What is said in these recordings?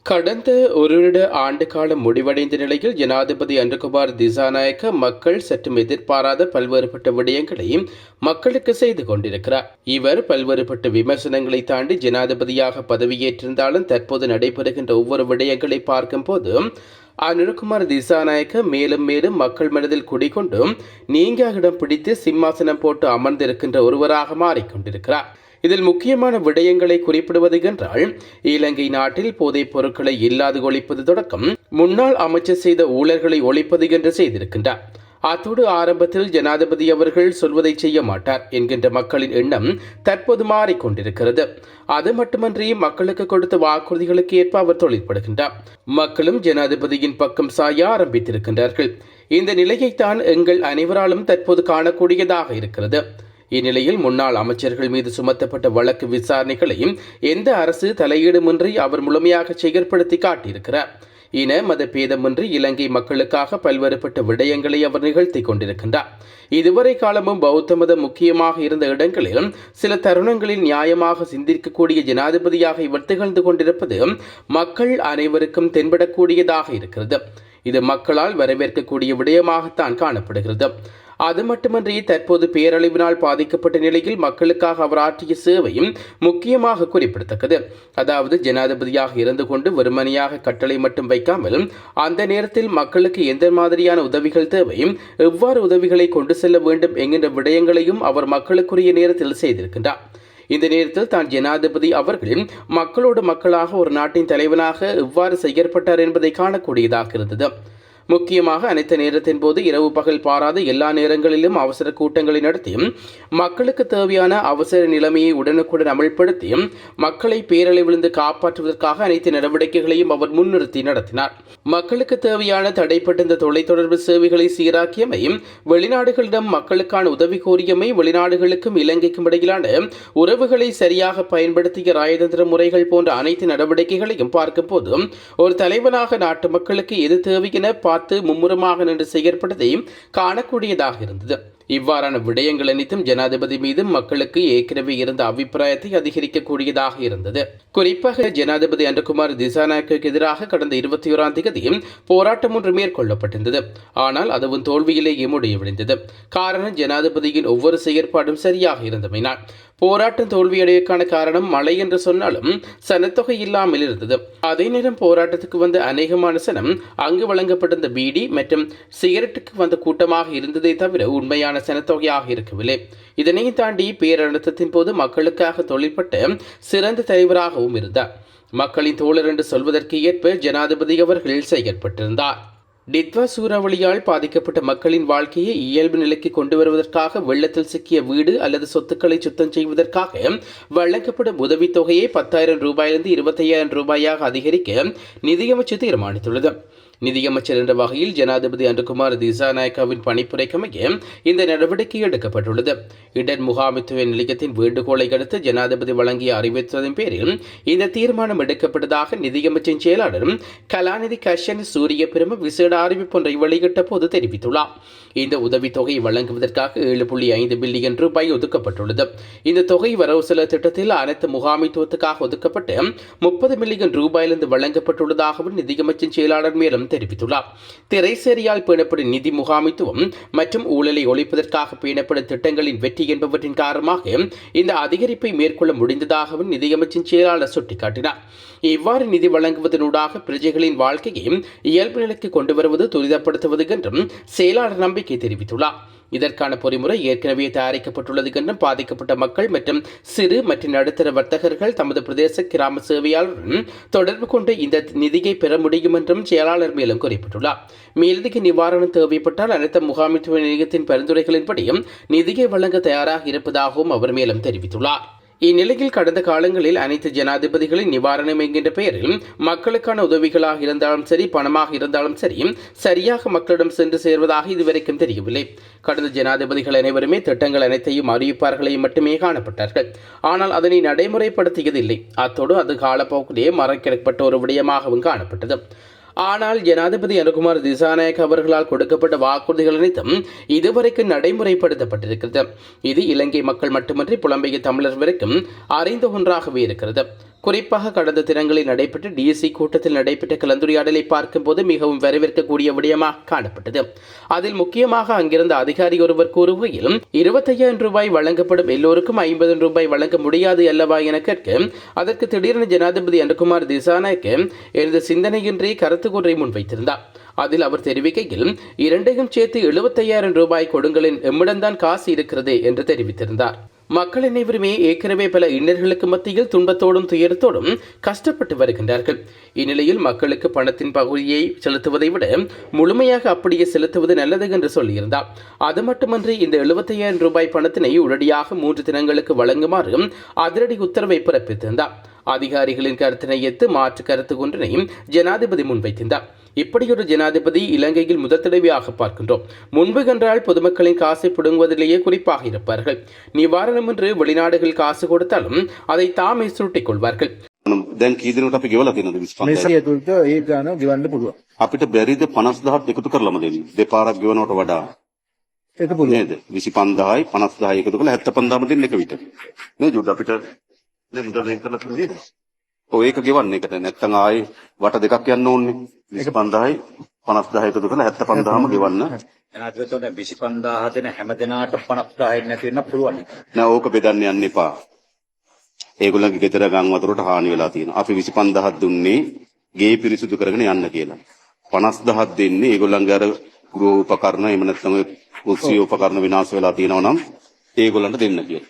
கடந்த ஒரு ஆண்டு காலம் முடிவடைந்த நிலையில் ஜனாதிபதி அன்றகுமார் திசாநாயக்க மக்கள் சற்றும் எதிர்பாராத பல்வேறுபட்ட விடயங்களை மக்களுக்கு செய்து கொண்டிருக்கிறார். இவர் பல்வேறுபட்ட விமர்சனங்களை தாண்டி ஜனாதிபதியாக பதவியேற்றிருந்தாலும் தற்போது நடைபெறுகின்ற ஒவ்வொரு விடயங்களை பார்க்கும் போது அனுரகுமார் திசாநாயக்க மேலும் மேலும் மக்கள் மனதில் குடிகொண்டும் நீங்க இடம் பிடித்து சிம்மாசனம் போட்டு அமர்ந்திருக்கின்ற ஒருவராக மாறிக்கொண்டிருக்கிறார். இதில் முக்கியமான விடயங்களை குறிப்பிடுவது என்றால், இலங்கை நாட்டில் போதைப் பொருட்களை இல்லாது ஒழிப்பது தொடக்கம் முன்னாள் அமைச்சர் செய்த ஊழல்களை ஒழிப்பது என்று செய்திருக்கின்றார். அத்தோடு ஆரம்பத்தில் ஜனாதிபதி அவர்கள் சொல்வதை செய்ய மாட்டார் என்கின்ற மக்களின் எண்ணம் தற்போது மாறிக்கொண்டிருக்கிறது. அது மட்டுமன்றி மக்களுக்கு கொடுத்த வாக்குறுதிகளுக்கு ஏற்ப அவர் தொழிற்படுகின்றார். மக்களும் ஜனாதிபதியின் பக்கம் சாய ஆரம்பித்திருக்கின்றார்கள். இந்த நிலையைத்தான் எங்கள் அனைவராலும் தற்போது காணக்கூடியதாக இருக்கிறது. இந்நிலையில் முன்னாள் அமைச்சர்கள் மீது சுமத்தப்பட்ட வழக்கு விசாரணைகளையும் எந்த அரசு தலையீடுமின்றி அவர் முழுமையாக செயற்படுத்தி காட்டியிருக்கிறார். இன மத பேதமின்றி இலங்கை மக்களுக்காக பல்வேறுபட்ட விடயங்களை அவர் நிகழ்த்தி கொண்டிருக்கின்றார். இதுவரை காலமும் பௌத்த மதம் முக்கியமாக இருந்த இடங்களிலும் சில தருணங்களில் நியாயமாக சிந்திக்கக்கூடிய ஜனாதிபதியாக இவர் திகழ்ந்து கொண்டிருப்பது மக்கள் அனைவருக்கும் தென்படக்கூடியதாக இருக்கிறது. இது மக்களால் வரவேற்கக்கூடிய விடயமாகத்தான் காணப்படுகிறது. அது மட்டுமன்றி தற்போது பேரழிவினால் பாதிக்கப்பட்ட நிலையில் மக்களுக்காக அவர் ஆற்றிய சேவையும் முக்கியமாக குறிப்பிடத்தக்கது. அதாவது ஜனாதிபதியாக இருந்து கொண்டு வெறுமனையாக கட்டளை மட்டும் வைக்காமல் அந்த நேரத்தில் மக்களுக்கு எந்த மாதிரியான உதவிகள் தேவையும் எவ்வாறு உதவிகளை கொண்டு செல்ல வேண்டும் என்கின்ற விடயங்களையும் அவர் மக்களுக்குரிய நேரத்தில் செய்திருக்கின்றார். இந்த நேரத்தில் தான் ஜனாதிபதி அவர்கள் மக்களோடு மக்களாக ஒரு நாட்டின் தலைவனாக எவ்வாறு செயற்பட்டார் என்பதை காணக்கூடியதாக இருந்தது. முக்கியமாக அனைத்து நேரத்தின் போது இரவு பகல் பாராத எல்லா நேரங்களிலும் அவசர கூட்டங்களை நடத்தியும் மக்களுக்கு தேவையான அவசர நிலைமையை உடனுக்குடன் அமல்படுத்தியும் மக்களை பேரழிவிலிருந்து காப்பாற்றுவதற்காக அனைத்து நடவடிக்கைகளையும் அவர் முன்னிறுத்தி நடத்தினார். மக்களுக்கு தேவையான தடைப்பட்டிருந்த தொலைத்தொடர்பு சேவைகளை சீராக்கியமையும் வெளிநாடுகளிடம் மக்களுக்கான உதவி கோரியமை வெளிநாடுகளுக்கும் இலங்கைக்கும் இடையிலான உறவுகளை சரியாக பயன்படுத்திய ராஜதந்திர முறைகள் போன்ற அனைத்து நடவடிக்கைகளையும் பார்க்கும் போது ஒரு தலைவனாக நாட்டு மக்களுக்கு எது தேவை என மும்முரமாக நின்று செயற்பட்டதை காணக்கூடியதாக இருந்தது. இவ்வாறான விடயங்கள் அனைத்தும் ஜனாதிபதி மீது மக்களுக்கு ஏற்கனவே இருந்த அபிப்பிராயத்தை அதிகரிக்கக்கூடியதாக இருந்தது. குறிப்பாக ஜனாதிபதி அன்றகுமார் திசாநாயக்கு எதிராக கடந்த 21ஆம் தேதி போராட்டம் ஒன்று மேற்கொள்ளப்பட்டிருந்தது. ஆனால் அதுவும் தோல்வியிலேயே முடிவடைந்தது. காரணம் ஜனாதிபதியின் ஒவ்வொரு செயற்பாடும் சரியாக இருந்தமையினால். போராட்டம் தோல்வியடைவதற்கான காரணம் மழை என்று சொன்னாலும் சனத்தொகை இல்லாமல் இருந்தது. அதே நேரம் போராட்டத்துக்கு வந்த அநேகமான சனம் அங்கு வழங்கப்பட்டிருந்த பீடி மற்றும் சிகரெட்டுக்கு வந்த கூட்டமாக இருந்ததை தவிர உண்மையான சனத்தொகையாக இருக்கவில்லை. இதனையும் தாண்டி பேரழுத்தத்தின் போது மக்களுக்காக தொழிற்பட்ட சிறந்த தலைவராகவும் இருந்தார். மக்களின் தோழர் என்று சொல்வதற்கு ஏற்ப ஜனாதிபதி அவர்கள் செயற்பட்டிருந்தார். டித்வா சூறாவளியால் பாதிக்கப்பட்ட மக்களின் வாழ்க்கையை இயல்பு நிலைக்கு கொண்டு வருவதற்காக வெள்ளத்தில் சிக்கிய வீடு அல்லது சொத்துக்களை சுத்தம் செய்வதற்காக வழங்கப்படும் உதவித்தொகையை 10,000 ரூபாயிலிருந்து 25,000 ரூபாயாக அதிகரிக்க நிதியமைச்சு தீர்மானித்துள்ளது. நிதியமைச்சர் என்ற வகையில் ஜனாதிபதி அன்றகுமார் திசாநாயக்காவின் பணிப்புரைக்கமைய இந்த நடவடிக்கை எடுக்கப்பட்டுள்ளது. இடர் முகாமித்துவ நிலையத்தின் வேண்டுகோளை அடுத்து ஜனாதிபதி வழங்கிய அறிவித்ததன் பேரில் இந்த தீர்மானம் எடுக்கப்பட்டதாக நிதியமைச்சின் செயலாளர் கலாநிதி கஷன் சூரிய பிரம விசேட அறிவிப்பு ஒன்றை வெளியிட்ட போது தெரிவித்துள்ளார். இந்த உதவித்தொகை வழங்குவதற்காக 7.5 பில்லியன் ரூபாய் ஒதுக்கப்பட்டுள்ளது. இந்த தொகை வரவு செலவு திட்டத்தில் அனைத்து முகாமித்துவத்துக்காக ஒதுக்கப்பட்டு 30 மில்லியன் ரூபாயிலிருந்து வழங்கப்பட்டுள்ளதாகவும் நிதியமைச்சின் செயலாளர் மேலும் தெரிவித்துள்ளார். திரைசேரியால் பேணப்படும் நிதி முகாமித்துவம் மற்றும் ஊழலை ஒழிப்பதற்காக பேணப்படும் திட்டங்களின் வெற்றி என்பவற்றின் காரணமாக இந்த அதிகரிப்பை மேற்கொள்ள முடிந்ததாகவும் நிதியமைச்சின் செயலாளர் சுட்டிக்காட்டினார். இவ்வாறு நிதி வழங்குவதனூடாக பிரஜைகளின் வாழ்க்கையை இயல்பு நிலைக்கு கொண்டு வருவது துரிதப்படுத்துவது என்றும் செயலாளர் நம்பிக்கை தெரிவித்துள்ளார். இதற்கான பொறிமுறை ஏற்கனவே தயாரிக்கப்பட்டுள்ளது என்றும் பாதிக்கப்பட்ட மக்கள் மற்றும் சிறு மற்றும் நடுத்தர வர்த்தகர்கள் தமது பிரதேச கிராம சேவையாளருடன் தொடர்பு கொண்டு இந்த நிதியை பெற முடியும் என்றும் செயலாளர் மேலும் குறிப்பிட்டுள்ளார். மேலதிக நிவாரணம் தேவைப்பட்டால் அனைத்து முகாமித்துவ நிலையத்தின் பரிந்துரைகளின்படியும் நிதியை வழங்க தயாராக இருப்பதாகவும் அவர் மேலும் தெரிவித்துள்ளார். இந்நிலையில் கடந்த காலங்களில் அனைத்து ஜனாதிபதிகளின் நிவாரணம் என்கின்ற பெயரில் மக்களுக்கான உதவிகளாக இருந்தாலும் சரி பணமாக இருந்தாலும் சரி சரியாக மக்களிடம் சென்று சேர்வதாக இதுவரைக்கும் தெரியவில்லை. கடந்த ஜனாதிபதிகள் அனைவருமே திட்டங்கள் அனைத்தையும் அறிவிப்பார்களையும் மட்டுமே காணப்பட்டார்கள். ஆனால் அதனை நடைமுறைப்படுத்தியதில்லை. அத்தோடு அது காலப்போக்கிலேயே மறக்கிடப்பட்ட ஒரு விடயமாகவும் காணப்பட்டது. ஆனால் ஜனாதிபதி அனுகுமார் திசாநாயக்க அவர்களால் கொடுக்கப்பட்ட வாக்குறுதிகள் அனைத்தும் இதுவரைக்கும் நடைமுறைப்படுத்தப்பட்டிருக்கிறது. இது இலங்கை மக்கள் மட்டுமின்றி புலம்பெயர் தமிழர் வரைக்கும் அறிந்த ஒன்றாகவே இருக்கிறது. குறிப்பாக கடந்த தினங்களில் நடைபெற்ற டிஎஸ்சி கூட்டத்தில் நடைபெற்ற கலந்துரையாடலை பார்க்கும்போது மிகவும் வரவேற்கக்கூடிய விடயமாக காணப்பட்டது. அதில் முக்கியமாக அங்கிருந்த அதிகாரி ஒருவர் கூறுகையில் 25,000 ரூபாய் வழங்கப்படும் எல்லோருக்கும் 50 ரூபாய் வழங்க முடியாது அல்லவா என கேட்க அதற்கு திடீரென ஜனாதிபதி அனுகுமார் திசாநாயக்க எனது சிந்தனையின்றி கருத்து கூறை முன்வைத்திருந்தார். அதில் அவர் தெரிவிக்கையில் இரண்டையும் சேர்த்து 75,000 ரூபாய் கொடுங்களின் எம்மிடம்தான் காசு இருக்கிறது என்று தெரிவித்திருந்தார். மக்கள் அனைவருமே ஏற்கனவே பல இன்னல்களுக்கு மத்தியில் துன்பத்தோடும் துயரத்தோடும் கஷ்டப்பட்டு வருகின்றார்கள். இந்நிலையில் மக்களுக்கு பணத்தின் பகுதியை செலுத்துவதை விட முழுமையாக அப்படியே செலுத்துவது நல்லது என்று சொல்லியிருந்தார். அது மட்டுமன்றி இந்த 75,000 ரூபாய் பணத்தினை உடனடியாக 3 தினங்களுக்கு வழங்குமாறு அதிரடி உத்தரவை பிறப்பித்திருந்தார். அதிகாரிகளின் கருத்தினை ஏற்று மாற்று கருத்து ஒன்றினையும் ஜனாதிபதி முன்வைத்திருந்தார். இப்படியொரு ஜனாதிபதி இலங்கையில் முதல் தடவையாக பார்க்கின்றோம். முன்பு என்றால் பொதுமக்களின் காசை பிடுங்குவதிலேயே குறிப்பாக இருப்பார்கள். நிவாரணம் என்று வெளிநாடுகள் காசு கொடுத்தாலும் அதை தாமே சுருட்டிக் கொள்வார்கள். අපිට බැරිද 50,000 එකතු කරලම දෙන්න දෙපාරක් ගෙවනවට වඩා ඒක පුළුවන් නේද 25,000යි 50,000යි එකතු කරලා 75,000ම දෙන්න එක විතර නේද ජුඩ් අපිට නේ මුදල් දෙන්න කරලා තියෙන්නේ ඔය ඒක ගෙවන්න එකට නැත්තම් ආයේ වට දෙකක් යන්න ඕනේ 25,000යි 50,000 එකතු කරලා 75,000ම ගෙවන්න එනාට 25,000 දෙන හැම දිනාට 50,000 නැති වෙන්න පුළුවන් නෑ ඕක බෙදන්න යන්න එපා ඒගොල්ලන්ගේ ගෙදර ගම් වතුරට හානි වෙලා තියෙනවා අපි 25,000ක් දුන්නේ ගේ පිරිසුදු කරගෙන යන්න කියලා 50,000ක් දෙන්නේ ඒගොල්ලන්ගේ අර ගෘහ උපකරණ එහෙම නැත්නම් කුස්සිය උපකරණ විනාශ වෙලා තියෙනවා නම් ඒගොල්ලන්ට දෙන්න කියලා.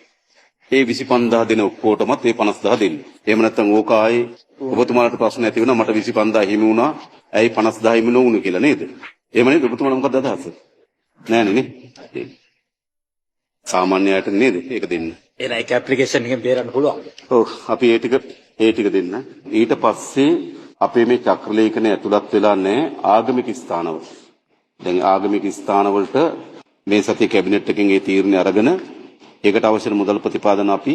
ඒ 25,000 දෙන ඔක්කොටමත් ඒ 50,000 දෙන්න. එහෙම නැත්නම් ඕක ආයේ ඔබතුමාලට ප්‍රශ්න ඇති වෙනවා මට 25,000 හිමි වුණා. ඇයි 50,000 හිමි නොවුණු කියලා නේද? එහෙම නේද ඔබතුමාලා මොකක්ද අදහස? නෑනේ නේ. සාමාන්‍යයට නේද? ඒක දෙන්න. එන එක ඇප්ලිකේෂන් එකෙන් බේරන්න පුළුවන්. ඔව් අපි ඒ ටික දෙන්න. ඊට පස්සේ අපේ මේ චක්‍රලේඛනය ඇතුළත් වෙලා නැහැ ආගමික ස්ථානවල. දැන් ආගමික ස්ථානවලට මේ සතිය කැබිනට් එකෙන් ඒ තීරණය අරගෙන ඒකට අවශ්‍ය මුදල් ප්‍රතිපාදන අපි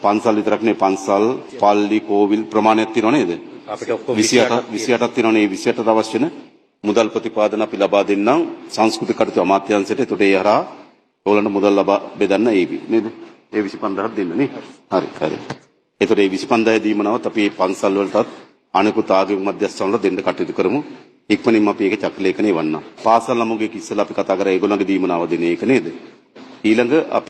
පන්සල් විතරක් නෙවෙයි පන්සල්, පල්ලි, කෝවිල් ප්‍රමාණයක් තියෙනව නේද? අපිට ඔක්කොම 28ක් තියෙනවනේ. මේ 28ට අවශ්‍ය මුදල් ප්‍රතිපාදන අපි ලබා දෙන්නම් සංස්කෘතික කටයුතු අමාත්‍යාංශයට. ඒකට ඒ හරහා ඕලන්න මුදල් ලබා බෙදන්න ඒවි නේද? ඒ 25,000ක් දෙන්න නේ. හරි. ඒතර ඒ 25,000 දීමනවත් අපි මේ පන්සල් වලටත් අනිකුත් ආගමික මධ්‍යස්ථාන වල දෙන්න කටයුතු කරමු. ඉක්මනින්ම අපි ඒකේ චක්‍රලේඛනය වන්නම්. පාසල් ළමුගේ ඉස්සෙල්ලා අපි කතා කරා ඒගොල්ලන්ගේ දීමනාව දෙන එක නේද? ඊළඟ අපි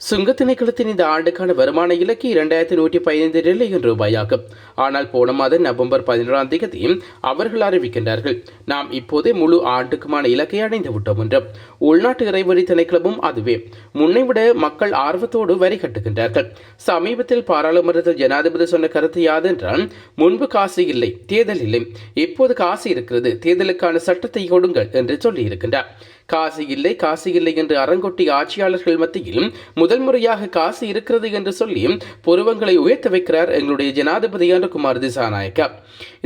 சுங்க திணைக்களத்தின் இந்த ஆண்டுக்கான வருமான இலக்கு 2,115 மில்லியன் ரூபாயாகும். ஆனால் போன மாதம் நவம்பர் 11ஆம் தேதி அவர்கள் அறிவிக்கின்றார்கள். நாம் இப்போதே முழு ஆண்டுக்குமான இலக்கை அடைந்து விட்டோம் என்றும். உள்நாட்டு இறைவரி திணைக்களமும் அதுவே. முன்னைவிட மக்கள் ஆர்வத்தோடு வரி கட்டுகின்றார்கள். சமீபத்தில் பாராளுமன்றத்தில் ஜனாதிபதி சொன்ன கருத்து யாதென்றால் முன்பு காசு இல்லை, தேர்தல் இல்லை, இப்போது காசு இருக்கிறது, தேர்தலுக்கான சட்டத்தை கொடுங்கள் என்று சொல்லியிருக்கின்றார். காசு இல்லை என்று அரங்கொட்டி ஆட்சியாளர்கள் மத்தியில் முதல் முறையாக காசு இருக்கிறது என்று சொல்லி புருவங்களை உயர்த்த வைக்கிறார் எங்களுடைய ஜனாதிபதி அனுகுமார் திசாநாயக்க.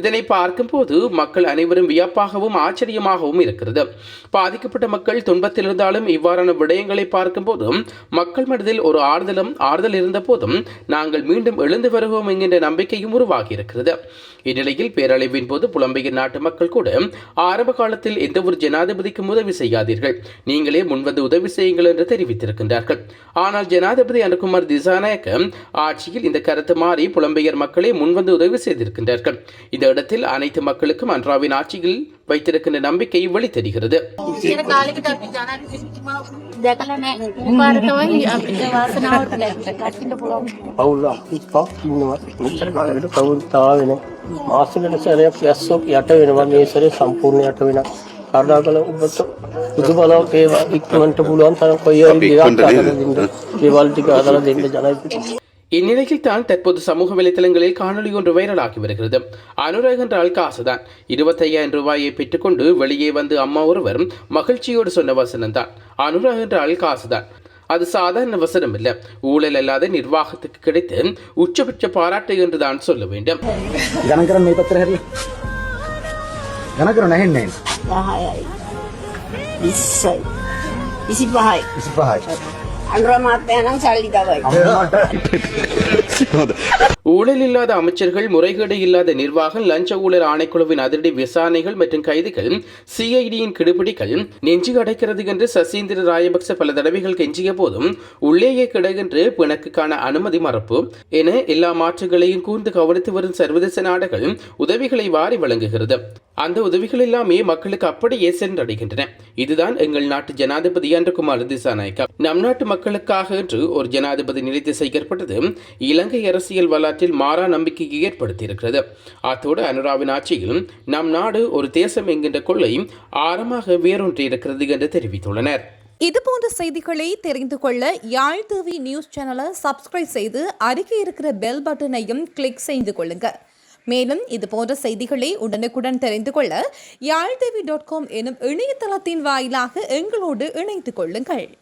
இதனை பார்க்கும் போது மக்கள் அனைவரும் வியப்பாகவும் ஆச்சரியமாகவும் இருக்கிறது. பாதிக்கப்பட்ட மக்கள் துன்பத்தில் இருந்தாலும் இவ்வாறான விடயங்களை பார்க்கும் போதும் மக்கள் மனதில் ஒரு ஆறுதல் இருந்த போதும் நாங்கள் மீண்டும் எழுந்து வருவோம் என்கின்ற நம்பிக்கையும் உருவாகி இருக்கிறது. இந்நிலையில் பேரழிவின் போது புலம்பெயர் நாட்டு மக்கள் கூட ஆரம்ப காலத்தில் எந்த ஒரு ஜனாதிபதிக்கும் உதவி செய்யாதீர்கள், நீங்களே முன்வந்து உதவி செய்யுங்கள் என்று தெரிவித்திருக்கின்றார்கள். ஆனால் ஜனாதிபதி அனுகுமார் திசாநாயக்க ஆட்சியில் இந்த கருத்து மாறி புலம்பெயர் மக்களே முன்வந்து உதவி செய்திருக்கின்றார்கள். இந்த இடத்தில் அனைத்து மக்களுக்கும் அன்றாவின் ஆட்சியில் வைத்திருக்கின்ற நம்பிக்கை வெளித்தெரிகிறது. මාසෙකට සැරයක් යස්සෝක් යට වෙනවා මේ සැරේ සම්පූර්ණ යට වෙනවා කරුණාකර ඔබට බුදු බලව වේවා ඉක්මනට පුළුවන් තරම් කොයි හරි දේවල් ටික හදලා දෙන්න ජනයිපති. இந்நிலையில் தான் தற்போது சமூக வலைதளங்களில் காணொலி ஒன்று வைரலாகி வருகிறது. அனுராக் என்றால் காசுதான். 25,000 ரூபாயை பெற்றுக்கொண்டு வெளியே வந்து அம்மா ஒருவர் மகிழ்ச்சியோடு சொன்ன வசனம் தான் அனுராக் என்றால் காசுதான். அது சாதாரண வசனம் இல்ல, ஊழல் அல்லாத நிர்வாகத்துக்கு கிடைத்த உச்சபட்ச பாராட்டு என்றுதான் சொல்ல வேண்டும். අනුර මාත්‍යා නම් සල්ලි තමයි. ஊழல் இல்லாத அமைச்சர்கள், முறைகேடு இல்லாத நிர்வாகம், லஞ்ச ஊழல் ஆணைக்குழுவின் அதிரடி விசாரணைகள் மற்றும் கைதுகள், சிஐடியின் கிடுபிடிகள் நெஞ்சு அடைக்கிறது என்று சசீந்திர ராயபக்ச பல தடவைகள் கெஞ்சிய போதும் உள்ளேயே கிடக்கின்ற பிணக்குக்கான அனுமதி மறுப்பு என எல்லா மாற்றுகளையும் கூர்ந்து கவனித்து வரும் சர்வதேச நாடுகள் உதவிகளை வாரி வழங்குகிறது. அந்த உதவிகள் எல்லாமே மக்களுக்கு அப்படியே சென்றடைகின்றன. இதுதான் எங்கள் நாட்டு ஜனாதிபதி அன்றகுமார் திசாநாயக்கா. நம் நாட்டு மக்களுக்காக என்று ஒரு ஜனாதிபதி நிலைத்து செயற்பட்டது இலங்கை அரசியல் வரலாற்றில் மாறா நம்பிக்கையை ஏற்படுத்தியிருக்கிறது. அத்தோடு அனுராவின் ஆட்சியில் நம் நாடு ஒரு தேசம் என்கின்ற கொள்கை ஆழமாக வேரூன்றி இருக்கிறது என்று தெரிவித்துள்ளனர். இதுபோன்ற செய்திகளை தெரிந்து கொள்ள யாழ் டிவி நியூஸ் சேனலை சப்ஸ்கிரைப் செய்து அருகே இருக்கிற பெல் பட்டனையும் கிளிக் செய்து கொள்ளுங்க. மேலும் இதுபோன்ற செய்திகளை உடனுக்குடன் தெரிந்து கொள்ள யாழ்தேவி.com எனும் இணையதளத்தின் வாயிலாக எங்களோடு இணைந்து கொள்ளுங்கள்.